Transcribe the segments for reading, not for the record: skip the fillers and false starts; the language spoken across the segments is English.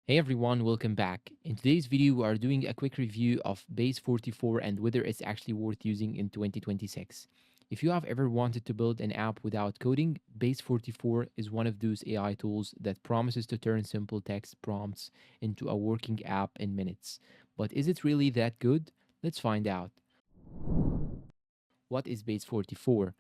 Hey everyone, welcome back. In today's video, we are doing a quick review of Base44 and whether it's actually worth using in 2026. If you have ever wanted to build an app without coding, Base44 is one of those AI tools that promises to turn simple text prompts into a working app in minutes. But is it really that good? Let's find out. What is Base44?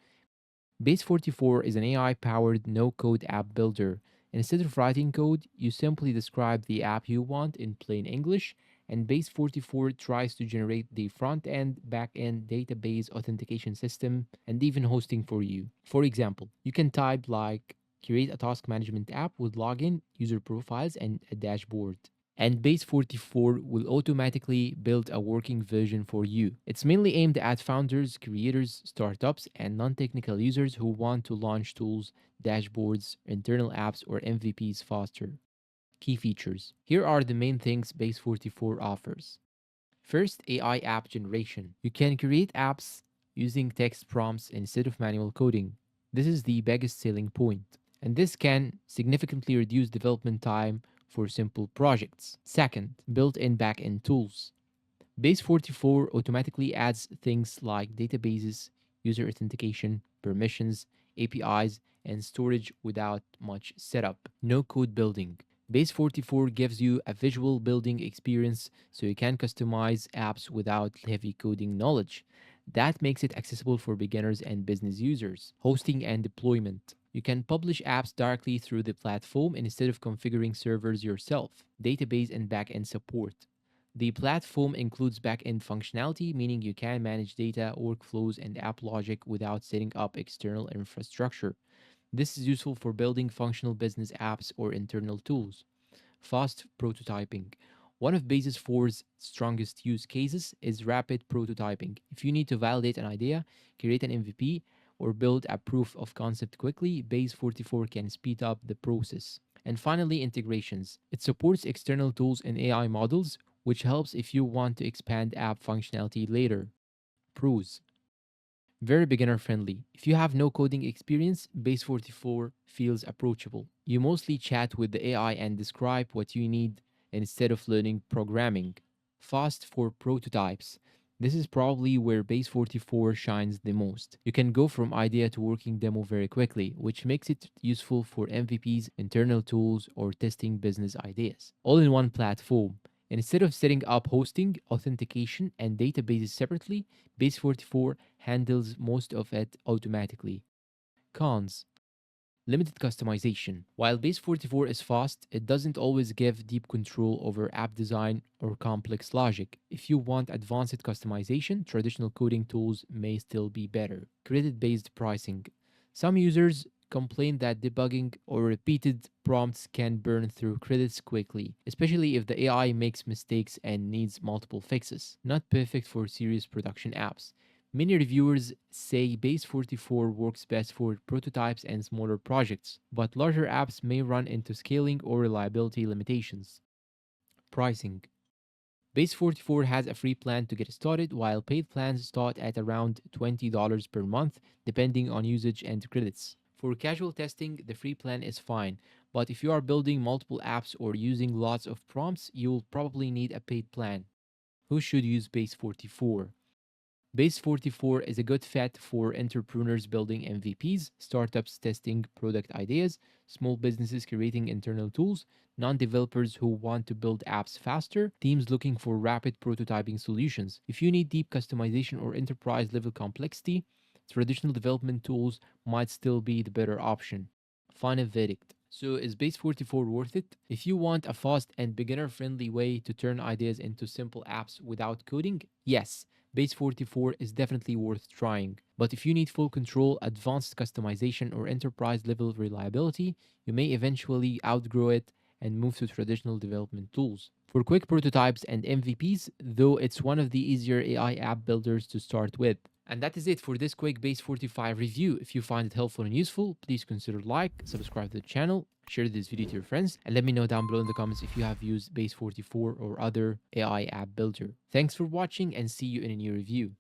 Base44 is an AI powered no code app builder. Instead of writing code, you simply describe the app you want in plain English, and Base44 tries to generate the front end, back end, database authentication system, and even hosting for you. For example, you can type like create a task management app with login, user profiles, and a dashboard, and Base44 will automatically build a working version for you. It's mainly aimed at founders, creators, startups, and non technical users who want to launch tools, dashboards, internal apps, or MVPs faster. Key features. Here are the main things Base44 offers. First, AI app generation. You can create apps using text prompts instead of manual coding. This is the biggest selling point, and this can significantly reduce development time for simple projects. Second, built-in backend tools. Base44 automatically adds things like databases, user authentication, permissions, APIs, and storage without much setup. No code building. Base44 gives you a visual building experience so you can customize apps without heavy coding knowledge. That makes it accessible for beginners and business users. Hosting and deployment. You can publish apps directly through the platform instead of configuring servers yourself. Database and backend support. The platform includes backend functionality, meaning you can manage data, workflows, and app logic without setting up external infrastructure. This is useful for building functional business apps or internal tools. Fast prototyping. One of Basis 4's strongest use cases is rapid prototyping. If you need to validate an idea, create an MVP, or build a proof of concept quickly, Base 44 can speed up the process. And finally, integrations. It supports external tools and AI models, which helps if you want to expand app functionality later. Pros. Very beginner friendly. If you have no coding experience, Base44 feels approachable. You mostly chat with the AI and describe what you need instead of learning programming. Fast for prototypes. This is probably where Base44 shines the most. You can go from idea to working demo very quickly, which makes it useful for MVPs, internal tools, or testing business ideas. All in one platform. Instead of setting up hosting, authentication, and databases separately, Base44 handles most of it automatically. Cons. Limited customization. While Base44 is fast, it doesn't always give deep control over app design or complex logic. If you want advanced customization, traditional coding tools may still be better. Credit based pricing. Some users complain that debugging or repeated prompts can burn through credits quickly, especially if the AI makes mistakes and needs multiple fixes. Not perfect for serious production apps. Many reviewers say Base44 works best for prototypes and smaller projects, but larger apps may run into scaling or reliability limitations. Pricing. Base44 has a free plan to get started, while paid plans start at around $20 per month, depending on usage and credits. For casual testing, the free plan is fine, but if you are building multiple apps or using lots of prompts, you'll probably need a paid plan. Who should use Base44? Base44 is a good fit for entrepreneurs building MVPs, startups testing product ideas, small businesses creating internal tools, non developers who want to build apps faster, teams looking for rapid prototyping solutions. If you need deep customization or enterprise level complexity, traditional development tools might still be the better option. Final verdict. So, is Base44 worth it? If you want a fast and beginner friendly way to turn ideas into simple apps without coding, yes, Base44 is definitely worth trying. But if you need full control, advanced customization, or enterprise level reliability, you may eventually outgrow it and move to traditional development tools. For quick prototypes and MVPs, though, it's one of the easier AI app builders to start with. And that is it for this quick Base 45 review. If you find it helpful and useful, please consider like, subscribe to the channel, share this video to your friends, and let me know down below in the comments if you have used Base 44 or other AI app builder. Thanks for watching and see you in a new review.